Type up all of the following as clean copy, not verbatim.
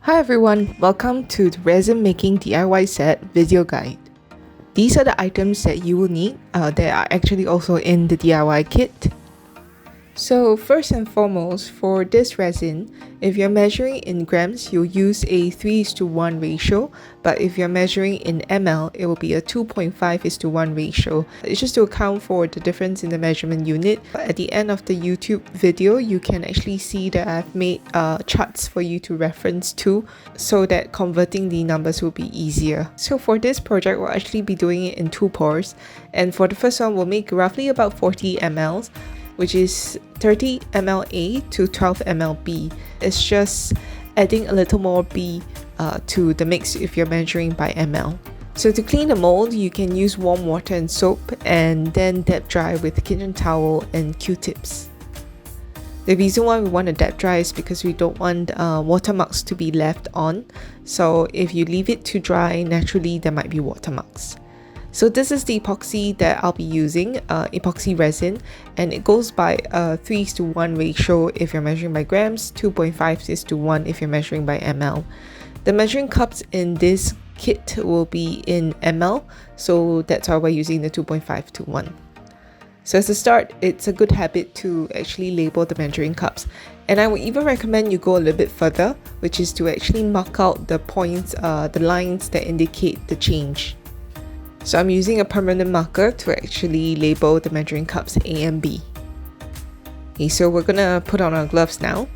Hi everyone, welcome to the Resin Making DIY Set video guide. These are the items that you will need that are actually also in the DIY kit. So first and foremost, for this resin, if you're measuring in grams, you'll use a 3:1 ratio, but if you're measuring in ml, it will be a 2.5:1 ratio. It's just to account for the difference in the measurement unit. At the end of the YouTube video, you can actually see that I've made charts for you to reference to, so that converting the numbers will be easier. So for this project, we'll actually be doing it in 2 pours, and for the first one, we'll make roughly about 40 ml, which is 30 ml A to 12 ml B. It's just adding a little more B to the mix if you're measuring by ml. So to clean the mold, you can use warm water and soap and then dab dry with a kitchen towel and Q-tips. The reason why we want to dab dry is because we don't want watermarks to be left on. So if you leave it to dry, naturally there might be watermarks. So this is the epoxy that I'll be using, epoxy resin, and it goes by a 3:1 ratio if you're measuring by grams, 2.5:1 if you're measuring by ml. The measuring cups in this kit will be in ml, so that's why we're using the 2.5:1. So as a start, it's a good habit to actually label the measuring cups, and I would even recommend you go a little bit further, which is to actually mark out the points, the lines that indicate the change. So I'm using a permanent marker to actually label the measuring cups A and B. Okay, so we're gonna put on our gloves now.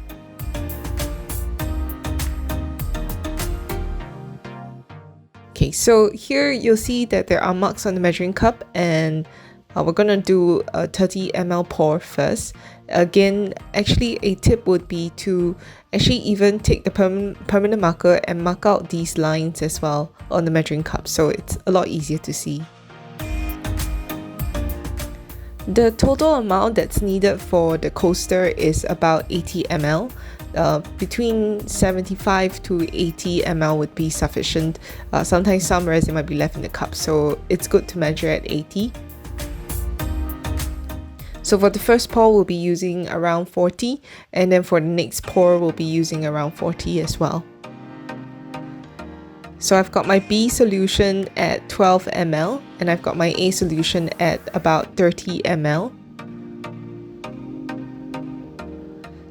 Okay, so here you'll see that there are marks on the measuring cup, and we're gonna do a 30 ml pour first. Again, actually a tip would be to actually even take the permanent marker and mark out these lines as well on the measuring cup, so it's a lot easier to see. The total amount that's needed for the coaster is about 80 ml. Between 75 to 80 ml would be sufficient. Sometimes some resin might be left in the cup, so it's good to measure at 80. So for the first pour, we'll be using around 40, and then for the next pour, we'll be using around 40 as well. So I've got my B solution at 12 ml, and I've got my A solution at about 30 ml.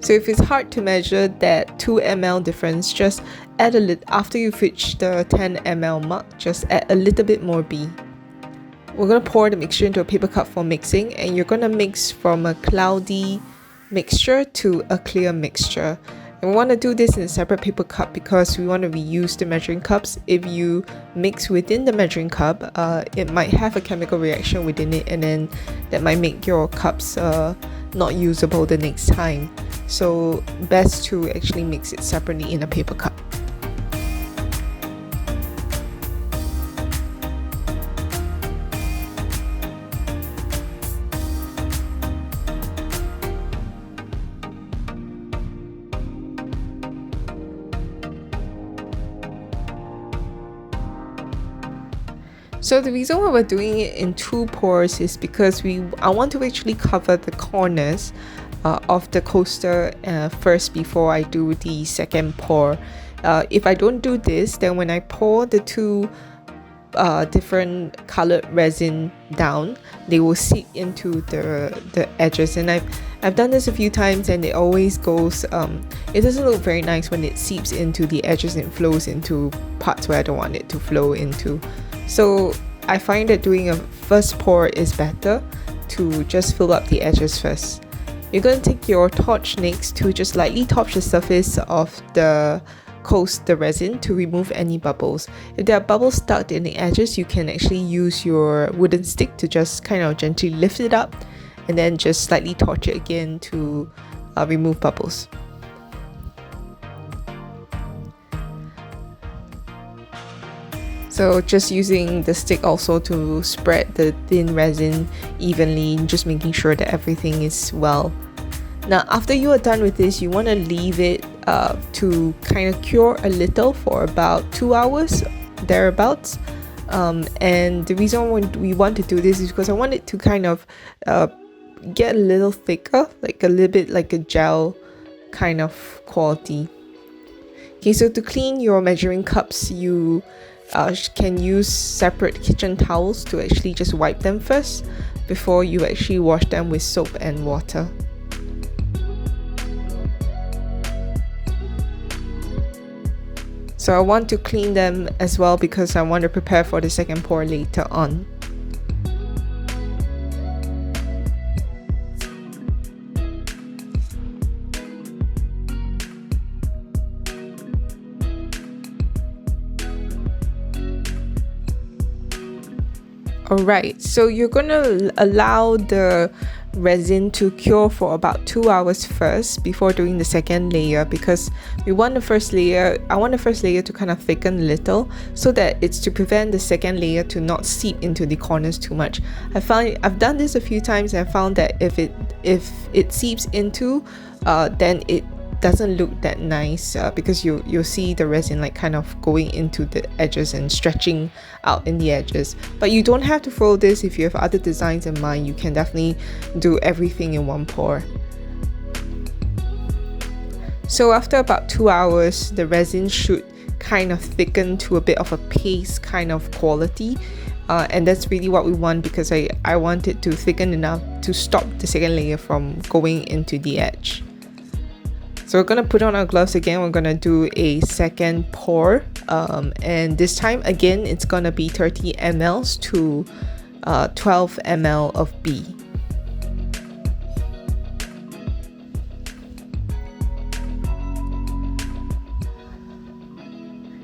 So if it's hard to measure that 2 ml difference, just add a little, after you've reached the 10 ml mark, just add a little bit more B. We're going to pour the mixture into a paper cup for mixing, and you're going to mix from a cloudy mixture to a clear mixture. And we want to do this in a separate paper cup because we want to reuse the measuring cups. If you mix within the measuring cup, it might have a chemical reaction within it, and then that might make your cups not usable the next time. So best to actually mix it separately in a paper cup. So the reason why we're doing it in 2 pours is because I want to actually cover the corners of the coaster first before I do the second pour. If I don't do this, then when I pour the 2 different colored resin down, they will seep into the edges, and I've done this a few times, and it always goes it doesn't look very nice when it seeps into the edges and flows into parts where I don't want it to flow into. So I find that doing a first pour is better, to just fill up the edges first. You're going to take your torch next to just lightly touch the surface of the resin to remove any bubbles. If there are bubbles stuck in the edges, you can actually use your wooden stick to just kind of gently lift it up, and then just slightly torch it again to remove bubbles. So just using the stick also to spread the thin resin evenly, just making sure that everything is well. Now after you are done with this, you want to leave it to kind of cure a little for about 2 hours thereabouts. And the reason we want to do this is because I want it to kind of get a little thicker, like a little bit like a gel kind of quality. Okay, so to clean your measuring cups, you can use separate kitchen towels to actually just wipe them first before you actually wash them with soap and water. So I want to clean them as well because I want to prepare for the second pour later on. Alright, so you're gonna allow the resin to cure for about 2 hours first before doing the second layer, because I want the first layer to kind of thicken a little, so that it's to prevent the second layer to not seep into the corners too much. I've done this a few times and I found that if it seeps into, then it doesn't look that nice, because you'll see the resin like kind of going into the edges and stretching out in the edges. But you don't have to follow this. If you have other designs in mind, you can definitely do everything in one pour. So after about 2 hours, the resin should kind of thicken to a bit of a paste kind of quality, and that's really what we want, because I want it to thicken enough to stop the second layer from going into the edge. So we're going to put on our gloves again. We're going to do a second pour, and this time again it's going to be 30 ml to 12 ml of B.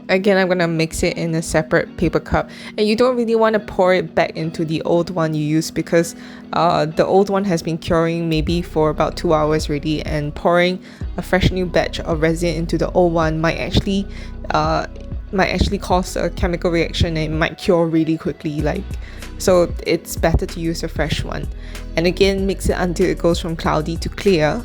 Again, I'm going to mix it in a separate paper cup, and you don't really want to pour it back into the old one you used, because the old one has been curing maybe for about 2 hours already, and pouring a fresh new batch of resin into the old one might actually cause a chemical reaction, and it might cure really quickly. So it's better to use a fresh one. And again, mix it until it goes from cloudy to clear.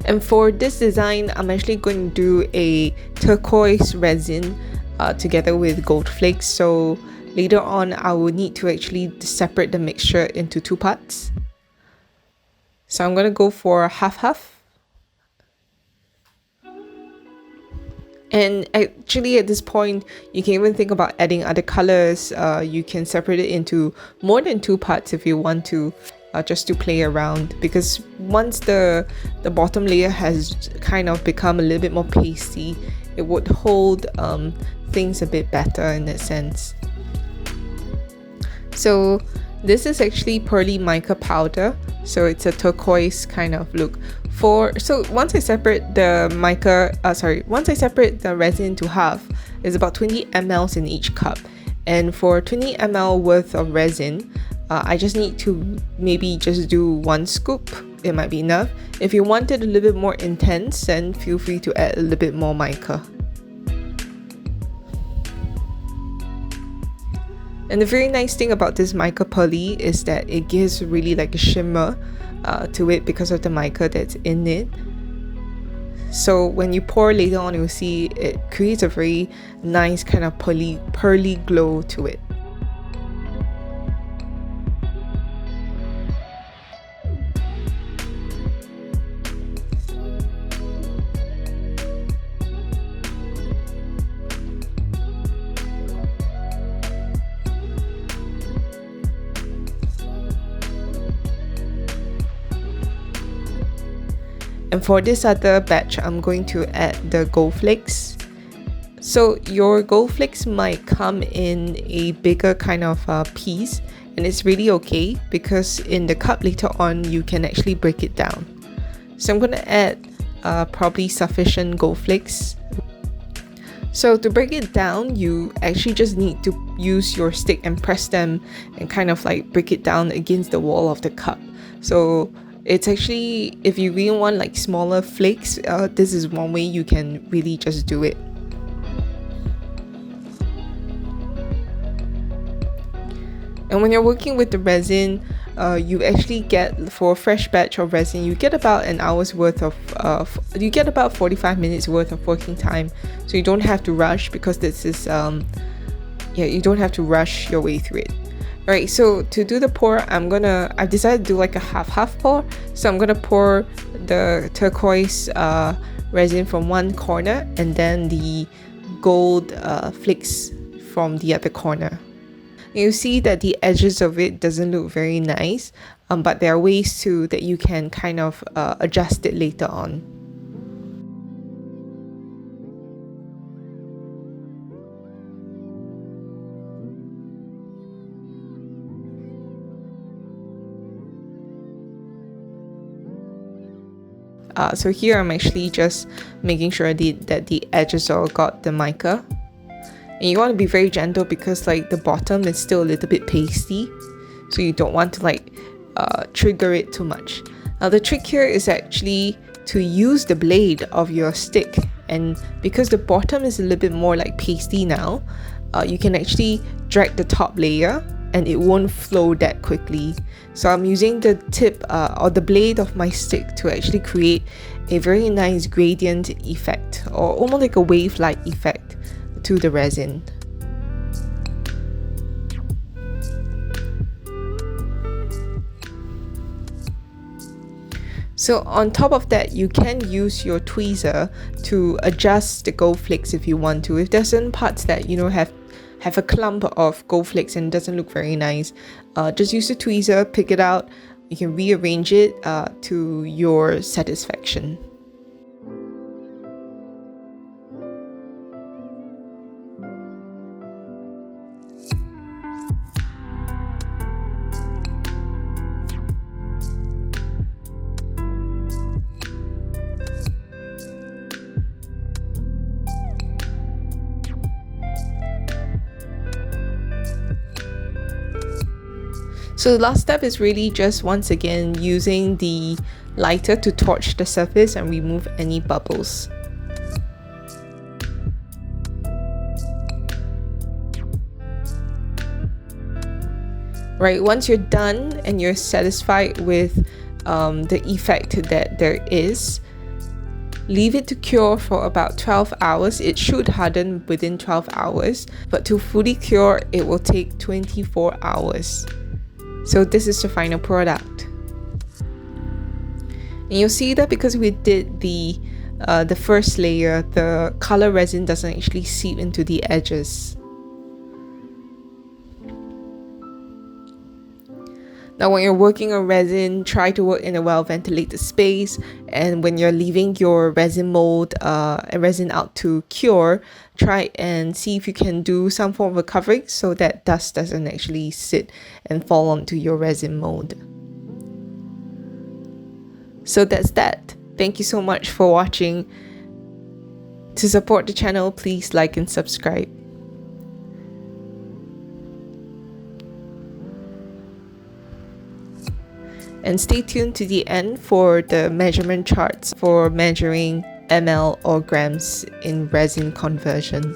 And for this design, I'm actually going to do a turquoise resin together with gold flakes. So later on, I will need to actually separate the mixture into 2 parts. So I'm going to go for half-half. And actually at this point, you can even think about adding other colors. You can separate it into more than 2 parts if you want to. Just to play around, because once the bottom layer has kind of become a little bit more pasty, it would hold things a bit better in that sense. So this is actually pearly mica powder, so it's a turquoise kind of look. So once I separate the resin into half, it's about 20 ml in each cup, and for 20 ml worth of resin, I just need to maybe just do 1 scoop. It might be enough. If you want it a little bit more intense, then feel free to add a little bit more mica. And the very nice thing about this mica pearly is that it gives really like a shimmer to it because of the mica that's in it. So when you pour later on, you'll see it creates a very nice kind of pearly glow to it. And for this other batch, I'm going to add the gold flakes. So your gold flakes might come in a bigger kind of piece, and it's really okay, because in the cup later on you can actually break it down. So I'm going to add probably sufficient gold flakes. So to break it down, you actually just need to use your stick and press them and kind of like break it down against the wall of the cup. So it's actually, if you really want like smaller flakes, this is one way you can really just do it. And when you're working with the resin, you actually get, for a fresh batch of resin, you get about an hour's worth of, you get about 45 minutes worth of working time. So you don't have to rush, because this is, you don't have to rush your way through it. Alright, so to do the pour, I've decided to do like a half pour. So I'm gonna pour the turquoise resin from one corner and then the gold flakes from the other corner. You see that the edges of it doesn't look very nice, but there are ways that you can kind of adjust it later on. So here I'm actually just making sure that the edges all got the mica. And you want to be very gentle because like the bottom is still a little bit pasty. So you don't want to like trigger it too much. Now the trick here is actually to use the blade of your stick. And because the bottom is a little bit more like pasty now, you can actually drag the top layer and it won't flow that quickly. So I'm using the tip or the blade of my stick to actually create a very nice gradient effect, or almost like a wave-like effect to the resin. So on top of that, you can use your tweezer to adjust the gold flakes if you want to. If there's certain parts that have a clump of gold flakes and it doesn't look very nice, just use the tweezer, pick it out. You can rearrange it to your satisfaction. So the last step is really just once again using the lighter to torch the surface and remove any bubbles. Right, once you're done and you're satisfied with the effect that there is, leave it to cure for about 12 hours. It should harden within 12 hours, but to fully cure, it will take 24 hours. So this is the final product. And you'll see that because we did the first layer, the color resin doesn't actually seep into the edges. Now when you're working on resin, try to work in a well-ventilated space, and when you're leaving your resin mold and resin out to cure, try and see if you can do some form of a covering so that dust doesn't actually sit and fall onto your resin mold. So that's that. Thank you so much for watching. To support the channel, please like and subscribe. And stay tuned to the end for the measurement charts for measuring ml or grams in resin conversion.